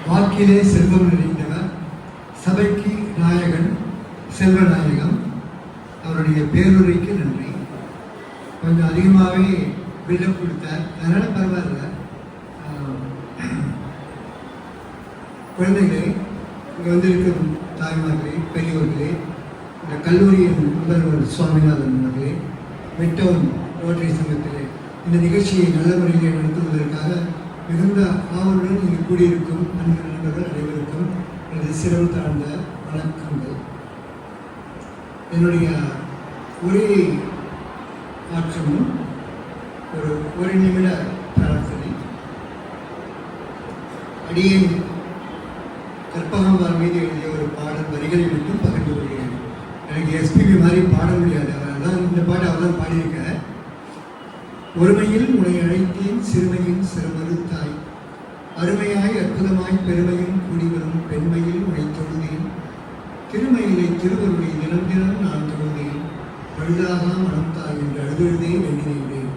வாக்கிலே செல்வம் நிறைந்தவர், சபைக்கு நாயகன், செல்வநாயகம். அவருடைய பேருரைக்கு நன்றி. கொஞ்சம் அதிகமாகவே பில்டப் கொடுத்தார், அதனால் பரவாயில்ல. குழந்தைகளே, இங்கே வந்திருக்கும் தாய்மார்களே, பெரியவர்களே, இந்த கல்லூரியின் முதல்வர் சுவாமிநாதன் அவர்களே, மெட்டவுன் ரோட்டரி சங்கத்திலே இந்த நிகழ்ச்சியை நல்ல முறையிலே நடத்துவதற்காக மிகுந்த ஆவலுடன் இங்கு கூடியிருக்கும் நண்பர்கள் அனைவருக்கும் எனது சிறப்பு தாழ்ந்த வணக்கங்கள். என்னுடைய உரையை ஆற்றும் ஒரு நிமிட பிரார்த்தனை. அடியேன் கற்பகம்பால் மீது எழுதிய ஒரு பாடல் வரிகளை மட்டும் பகிர்ந்து கொள்கிறேன். எனக்கு எஸ்பிபி மாதிரி பாட முடியாது, அவர் தான் இந்த பாட்டு அவர் தான் பாடியிருக்க. ஒருமையில் உன்னை அழைத்தேன், சிறுமையில் சிறுமறுத்தாய், அருமையாய் அற்புதமாய் பெருமையும் கூடிவரும் பெண்மையில் உன்னை தொழுதேன், திருமையிலே திருவருளை தினம் தினம் நான் தொழுதேன், அழுதாக மனம்தாய் என்று அழுதே வேண்டினேன்,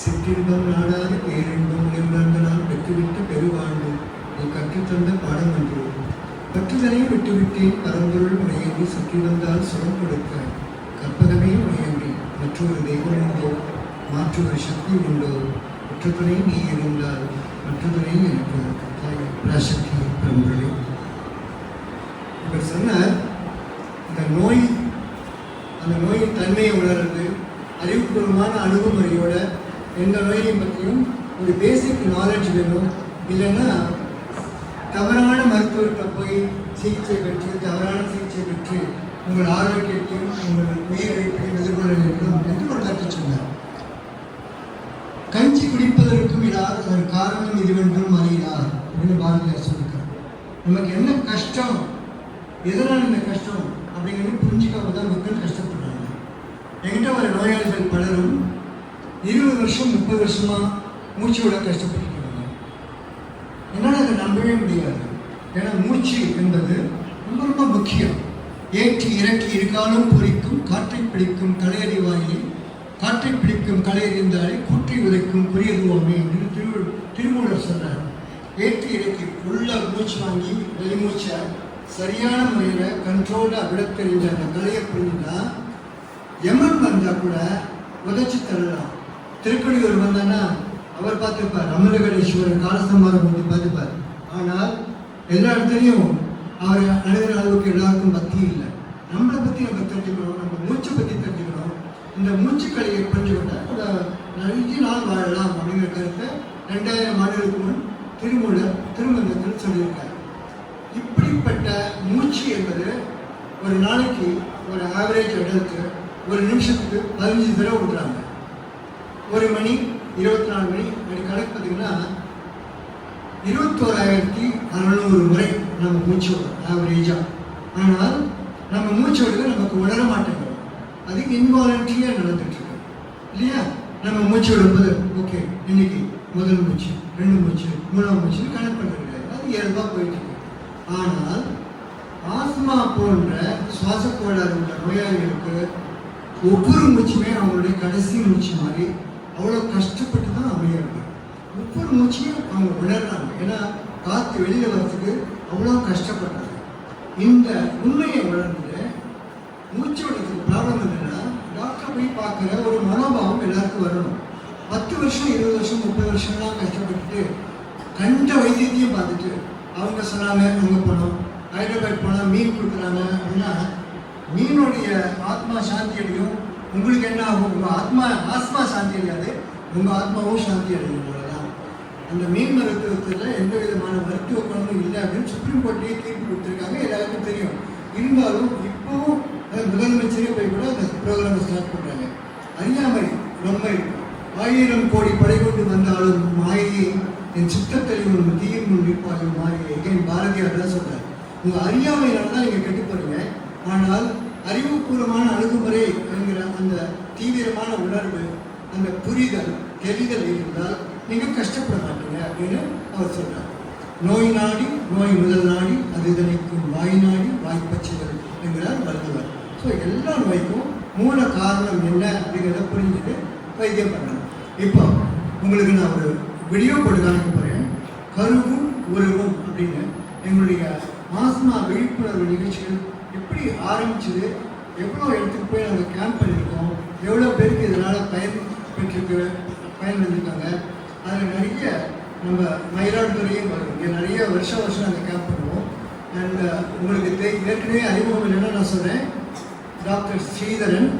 சிற்றின்பம் நாடாது பேரின்பம் உணர்ந்தால் பெற்றுவிட்ட பெருவாழ்வு நீ கற்றுத்தந்த பாடம் என்று பற்றுதனை விட்டுவிட்டேன், பரம்பொருள் உடையன்றி சுற்றி வந்தால் சுகம் கொடுக்க கற்பகமே உடையன்றி மற்றொரு தெய்வம் உண்டோ, மாற்றொரு சக்தி உண்டோ, மற்றதுணை நீ இருந்தால் மற்றதுணை எனக்கு பராசக்தி பரம்பொருளே. இவர் சொன்னார், இந்த நோய், அந்த நோயின் தன்மையை உணர்ந்து அறிவுபூர்வமான அணுகுமுறையோட எந்த நோயை பற்றியும் ஒரு பேசிக் நாலேஜ் வேணும். இல்லைன்னா தவறான மருத்துவர்கிட்ட போய் சிகிச்சை பெற்று தவறான சிகிச்சை பெற்று உங்கள் ஆரோக்கியத்தையும் உங்கள் உயிரிழப்பையும் எதிர்கொள்ள வேண்டும் என்று ஒரு கற்று சொன்னார். கஞ்சி குடிப்பதற்கும் இல்லாத ஒரு காரணம் இதுவென்றும் அறியார் அப்படின்னு பாரதியார் சொல்லியிருக்கார். நமக்கு என்ன கஷ்டம், எதனால் இந்த கஷ்டம் அப்படிங்கிறது புரிஞ்சுக்காம தான் மக்கள் கஷ்டப்படுறாங்க. என்கிட்ட வர நோயாளிகள் பலரும் 20 வருஷம் 30 வருஷமா மூச்சோட கஷ்டப்பட்டு என்னால் அதை நம்பவே முடியாது. ஏன்னா மூச்சு என்பது ரொம்ப ரொம்ப முக்கியம். ஏற்றி இறக்கி இருக்காலும் பொறிக்கும் காற்றை பிடிக்கும் கலையறிவாயே, காற்றை பிடிக்கும் கலையறிந்தாலே கூற்றி உதைக்கும் குறியதுவோமே அப்படின்னு திருமூலர் சொல்றார். ஏற்றி இறக்கி உள்ள மூச்சு வாங்கி வெளிமூச்சை சரியான முறையில் கண்ட்ரோலாக விட தெரிஞ்ச அந்த கலையை புரிஞ்சுட்டா எமன் வந்தால் கூட உதச்சி தரலாம். திருக்கணியூர் வந்தான்னா அவர் பார்த்துருப்பார், அமிர்தகடேஸ்வரர் காலசம்மாரம் வந்து பார்த்துப்பார். ஆனால் எல்லா இடத்துலையும் அவர் அணுகிற அளவுக்கு எல்லாருக்கும் பக்தி இல்லை. நம்மளை பற்றி நம்ம தெரிஞ்சுக்கணும், நம்ம மூச்சை பற்றி தெரிஞ்சுக்கணும். இந்த மூச்சுக்கலையை புரிஞ்சுக்கிட்டால் ஒரு நிறைய நாள் வாழலாம் அப்படிங்கிற கருத்தை 2000 ஆண்டுகளுக்கு முன் திருமூலர் திருமந்திரத்தில் சொல்லியிருக்கார். இப்படிப்பட்ட மூச்சு என்பது ஒரு நாளைக்கு ஒரு ஆவரேஜ் இடத்துக்கு ஒரு நிமிஷத்துக்கு 15 தடவை விடுறாங்க. ஒரு மணி 24 மணி அப்படி கணக்கு பார்த்தீங்கன்னா 21,600 முறை நம்ம மூச்சு விடுறோம் ஆவரேஜாக. ஆனால் நம்ம மூச்சு விடுறது நமக்கு உணர மாட்டேங்கிறோம். அது இன்வாலண்ட்ரியாக நடந்துட்டுருக்கு இல்லையா? நம்ம மூச்சு விடும்போது ஓகே இன்னைக்கு முதல் மூச்சு, 2 மூச்சு, 3ஆம் மூச்சுன்னு கணக்கு பண்ணுறது அது இயல்பாக போயிட்டுருக்கு. ஆனால் ஆஸ்மா போன்ற சுவாச கோளாறு உள்ள நோயாளிகளுக்கு ஒவ்வொரு மூச்சுமே அவங்களுடைய கடைசி மூச்சு மாதிரி அவ்வளோ கஷ்டப்பட்டு தான் அமையிறாங்க. ஒவ்வொரு மூச்சையும் அவங்க உணர்றாங்க. ஏன்னா காற்று வெளியில் வர்றதுக்கு அவ்வளோ கஷ்டப்படுறாங்க. இந்த உண்மையை உணர்ந்து மூச்சு விடுறதுக்கு ப்ராப்ளம் இல்லைன்னா டாக்டர் போய் பார்க்குற ஒரு மனோபாவம் எல்லாருக்கும் வரணும். 10 வருஷம் 20 வருஷம் 30 வருஷம்லாம் கஷ்டப்பட்டுட்டு கண்ட வைத்தியத்தையும் பார்த்துட்டு அவங்க சொன்னாங்க அங்கே போனோம், ஹைதராபாத் போனால் மீன் கொடுக்குறாங்க அப்படின்னா மீனுடைய ஆத்மா சாந்தி அடையும். உங்களுக்கு என்ன ஆகும்? உங்கள் ஆத்மா சாந்தி அடையாது, உங்கள் ஆத்மாவும் சாந்தி அடையும். போலதான் அந்த மீன் மருத்துவத்தில் எந்த விதமான மருத்துவ குணமும் இல்லை அப்படின்னு சுப்ரீம் கோர்ட்லேயே தீர்ப்பு கொடுத்துருக்காங்க, எல்லாருக்கும் தெரியும். இருந்தாலும் இப்போவும் முதலமைச்சரே போய் கூட அந்த ப்ரோக்ராமை ஸ்டார்ட் பண்ணுறாங்க. அறியாமை ரொம்ப இருக்கும். 1000 கோடி படை கொண்டு வந்தாலும் மாயை என் சித்தத்தெளிவு தீயும் நிற்பாயும் மாயை என் பாரதியார் தான் சொல்கிறார். உங்கள் அறியாமையினால தான் நீங்கள் கெட்டு போறீங்க. ஆனால் அறிவுபூர்வமான அணுகுமுறை என்கிற அந்த தீவிரமான உணர்வு, அந்த புரிதல் தெரிதல் இருந்தால் நீங்கள் கஷ்டப்பட மாட்டீங்க அப்படின்னு அவர் சொல்றார். நோய் நாடி நோய் முதல் நாடி அது இதனைக்கும் வாய் நாடி வாய்ப்பச்சுதல் என்கிறார் வள்ளுவர். ஸோ எல்லா நோய்க்கும் மூல காரணம் என்ன அப்படிங்கிறத புரிஞ்சுட்டு வைத்தியம் பண்ணணும். இப்போ உங்களுக்கு நான் ஒரு வீடியோ போட்டு காமிக்க போகிறேன். கருவும் உருவம் அப்படின்னு எங்களுடைய ஆஸ்மா விழிப்புணர்வு நிகழ்ச்சிகள் எப்படி ஆரம்பிச்சது, எவ்வளோ இடத்துக்கு போய் நாங்கள் கேம்ப் பண்ணியிருக்கோம், எவ்வளோ பேருக்கு இதனால் பயன் வந்திருக்காங்க. அதில் நிறைய நம்ம மயிலாடுதுறையும் வரும், இங்கே நிறைய வருஷம் நாங்கள் கேம்ப் பண்ணுவோம். அண்ட் உங்களுக்கு ஏற்கனவே அறிமுகம் இல்லைன்னா நான் சொல்கிறேன், டாக்டர் ஸ்ரீதரன்.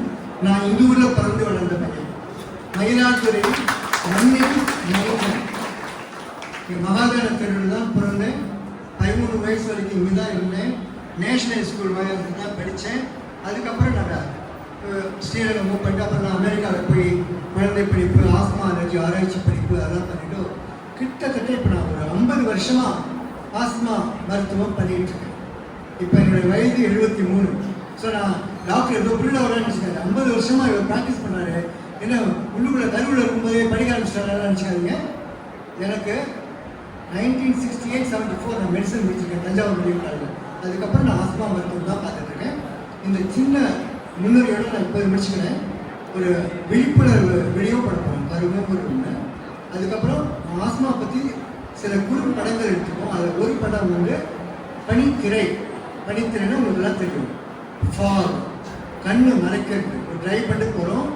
நான் இந்த ஊரில் பிறந்து வளர்ந்த பையன். மயிலாடுதுறை மண்ணில் மகாதான தெருவில் தான் பிறந்தேன். 13 வயசு வரைக்கும் இங்கே தான் இருந்தேன். நேஷனல் ஸ்கூல் வயசுக்கு தான் படித்தேன். அதுக்கப்புறம் நான் ஸ்ரீரங்கம் மூவ் பண்ணிட்டு அப்புறம் நான் அமெரிக்காவில் போய் குழந்தை படிப்பு, ஆஸ்மா அலர்ஜி ஆராய்ச்சி படிப்பு அதெல்லாம் பண்ணிவிட்டு கிட்டத்தட்ட இப்போ நான் ஒரு 50 வருஷமாக ஆஸ்மா மருத்துவம் பண்ணிகிட்டு இருக்கேன். இப்போ என்னுடைய வயது 73. ஸோ நான் டாக்டர் ஏதோ புள்ள வரேன்னு நினச்சிக்காரு. 50 வருஷமாக இவர் ப்ராக்டிஸ் பண்ணார். என்ன உள்ளுக்குள்ள கருவில் இருக்கும்போதே படிக்க ஆரம்பிச்சிட்டாரு நினச்சிக்காதீங்க. எனக்கு 1968-74 நான் மெடிசன் முடிச்சிருக்கேன் தஞ்சாவூர் மெடிக்கல் காலேஜில். அதுக்கப்புறம் நான் ஆஸ்மா மருத்துவம் தான் பார்த்துட்ருக்கேன். இந்த சின்ன முன்னுரையோடு நான் இப்போ முடிச்சுக்கிறேன். ஒரு விழிப்புணர்வு வீடியோ படம் கருவும் ஒன்று. அதுக்கப்புறம் ஆஸ்மா பற்றி சில குறு படங்கள் எடுத்துப்போம். அதில் ஒரு படம் வந்து பனித்திரை. பனித்திரைன்னா உங்களுக்குலாம் தெரியும், ஃபாக், கண்ணு மறைக்கிறது. ஒரு ட்ரைவ் பண்ணி போகிறோம்,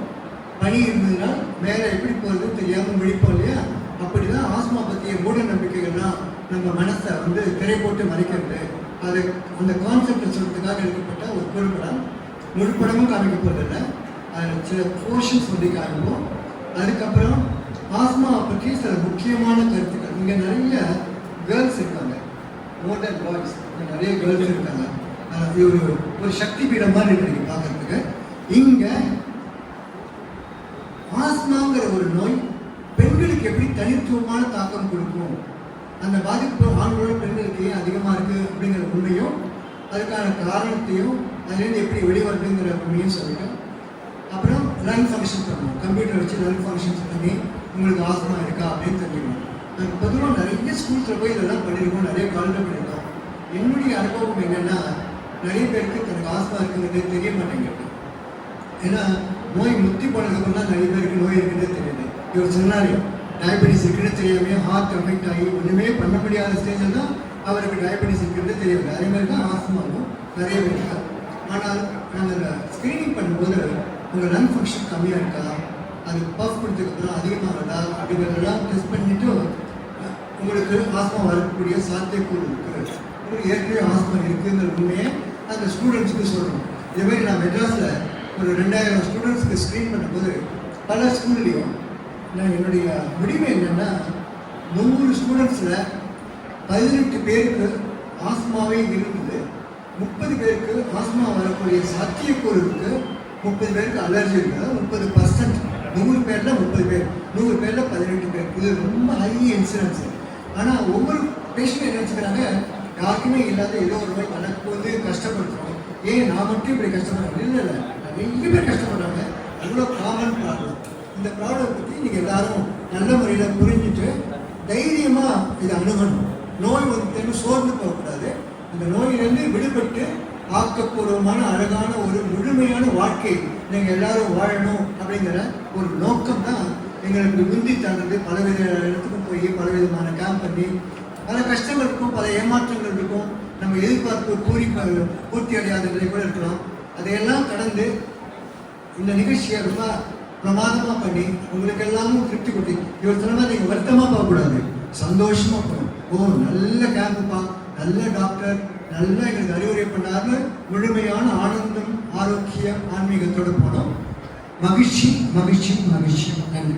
பனி இருந்ததுன்னா மேலே எப்படி போகிறதுன்னு தெரியாமல் விழிப்போம் இல்லையா? அப்படி தான் ஆஸ்மா பற்றிய மூட நம்பிக்கைகள்லாம் நம்ம மனசை வந்து திரை போட்டு மறைக்கிறது. அது அந்த கான்செப்டை சொல்கிறதுக்காக எடுக்கப்பட்ட ஒரு குறுப்படம். முழு படமும் காமிக்க போகிறதில்ல, அதில் சில போர்ஷன்ஸ் வந்து காமிப்போம். அதுக்கப்புறம் ஆஸ்மாவை பற்றி சில முக்கியமான கருத்துக்கள். இங்கே நிறைய கேர்ள்ஸ் இருக்காங்க, மோர் தென் பாய்ஸ். இங்கே நிறைய கேர்ள்ஸ் இருக்காங்க. அது ஒரு சக்தி பீடம் மாதிரி இருக்கு பார்க்கறதுக்கு. இங்கே ஆஸ்மாங்கிற ஒரு நோய் பெண்களுக்கு எப்படி தனித்துவமான தாக்கம் கொடுக்கும், அந்த பாதிப்பு ஆண்களோட பெண்களுக்கு ஏன் அதிகமாக இருக்குது அப்படிங்கிற உண்மையும் அதுக்கான காரணத்தையும் அதுலேருந்து எப்படி வெளிவருதுங்கிற உண்மையும் சொல்லிட்டோம். அப்புறம் லங் ஃபங்க்ஷன் பண்ணுவோம். கம்ப்யூட்டர் வச்சு லங் ஃபங்க்ஷன்ஸ் பண்ணி உங்களுக்கு ஆஸ்மா இருக்கா அப்படின்னு தெரிஞ்சுக்கணும். நாங்கள் பொதுவாக நிறைய ஸ்கூல்ஸில் போய் இதெல்லாம் பண்ணியிருக்கோம், நிறைய காலேஜில் பண்ணியிருக்கோம். என்னுடைய அனுபவம் என்னென்னா, நிறைய பேருக்கு தனக்கு ஆஸ்மா இருக்குங்கிறது தெரிய மாட்டேங்குது. ஏன்னா நோய் முத்தி போனதுக்கப்புறம் தான் நிறைய பேருக்கு நோய் இருக்குன்னு தெரியுது. இவர் சொன்னார், டயபெட்டிஸ் இருக்குன்னு தெரியாமே ஹார்ட் அஃபெக்ட் ஆகி ஒன்றுமே பண்ண முடியாத ஸ்டேஜில் தான் அவருக்கு டயபெட்டிஸ் இருக்குன்னு தெரியாது. அதே மாதிரி தான் ஆஸ்மாவும் நிறைய பேருக்கு. ஆனால் நாங்கள் ஸ்க்ரீனிங் பண்ணும்போது உங்கள் லங் ஃபங்க்ஷன் கம்மியாக இருக்கா, அது பஃப் கொடுத்ததுக்கப்புறம் அதிகமாகடா அப்படிங்கிறதெல்லாம் டெஸ்ட் பண்ணிவிட்டு உங்களுக்கு ஆஸ்மா வரக்கூடிய சாத்தியக்கூறு இருக்குது. உங்களுக்கு ஏற்கனவே ஆஸ்மா இருக்குங்கிற உண்மையை அந்த ஸ்டூடெண்ட்ஸுக்கு சொல்லணும். இதேமாதிரி நான் மெட்ராஸில் ஒரு 2000 ஸ்டூடெண்ட்ஸுக்கு ஸ்க்ரீன் பண்ணும்போது பல ஸ்கூல்லையும் நான் என்னுடைய முடிவு என்னென்னா, 100 ஸ்டூடெண்ட்ஸில் 18 பேருக்கு ஆஸ்மாவே இருந்தது, 30 பேருக்கு ஆஸ்மா வரக்கூடிய சாத்தியக்கூறு இருக்குது, 30 பேருக்கு அலர்ஜி இருக்குது. 30%, 100 பேரில் 30 பேர், 100 பேரில் 18 பேர். இது ரொம்ப ஹை இன்சிடென்ஸ். ஆனால் ஒவ்வொரு பேஷண்ட் என்ன நினச்சிக்கிறாங்க, யாருக்குமே இல்லாத ஏதோ ஒரு நோய் தனக்கு வந்து கஷ்டப்படுத்துகிறோம், ஏன் நான் மட்டும் இப்படி கஷ்டப்படுறேன். இல்லை இல்லை, நிறைய பேர் கஷ்டப்படுறாங்க. அவ்வளோ காமன் ப்ராப்ளம். இந்த ப்ராப்ளம் பற்றி நீங்கள் எல்லாரும் நல்ல முறையில் புரிஞ்சுட்டு தைரியமாக இதை அணுகணும். நோய் வந்து சோர்ந்து போகக்கூடாது. இந்த நோயிலிருந்து விடுபட்டு ஆக்கப்பூர்வமான அழகான ஒரு முழுமையான வாழ்க்கை நீங்கள் எல்லாரும் வாழணும் அப்படிங்கிற ஒரு நோக்கம் தான் எங்களுக்கு முந்தி தந்தது. பலவித இடத்துக்கும் போய் பலவிதமான கேம்ப் பண்ணி பல கஷ்டங்கள் இருக்கும், பல ஏமாற்றங்கள் இருக்கும், நம்ம எதிர்பார்ப்பு பூர்த்தி அடையாத நிலை கூட இருக்கலாம். அதையெல்லாம் கடந்து இந்த நிகழ்ச்சியை ரொம்ப பிரமாதமாக பண்ணி உங்களுக்கு எல்லாமும் திருப்தி கொடுத்து இவர் சொன்ன மாதிரி நீங்கள் வருத்தமாக போகக்கூடாது, சந்தோஷமாக போகணும். ஓ நல்ல கேம்புப்பா, நல்ல டாக்டர், நல்லா எங்களுக்கு அறிவுரை பண்ணாரு, முழுமையான ஆனந்தம், ஆரோக்கியம், ஆன்மீகத்தோடு போனோம். மகிழ்ச்சி மகிழ்ச்சி மகிழ்ச்சி. நன்றி.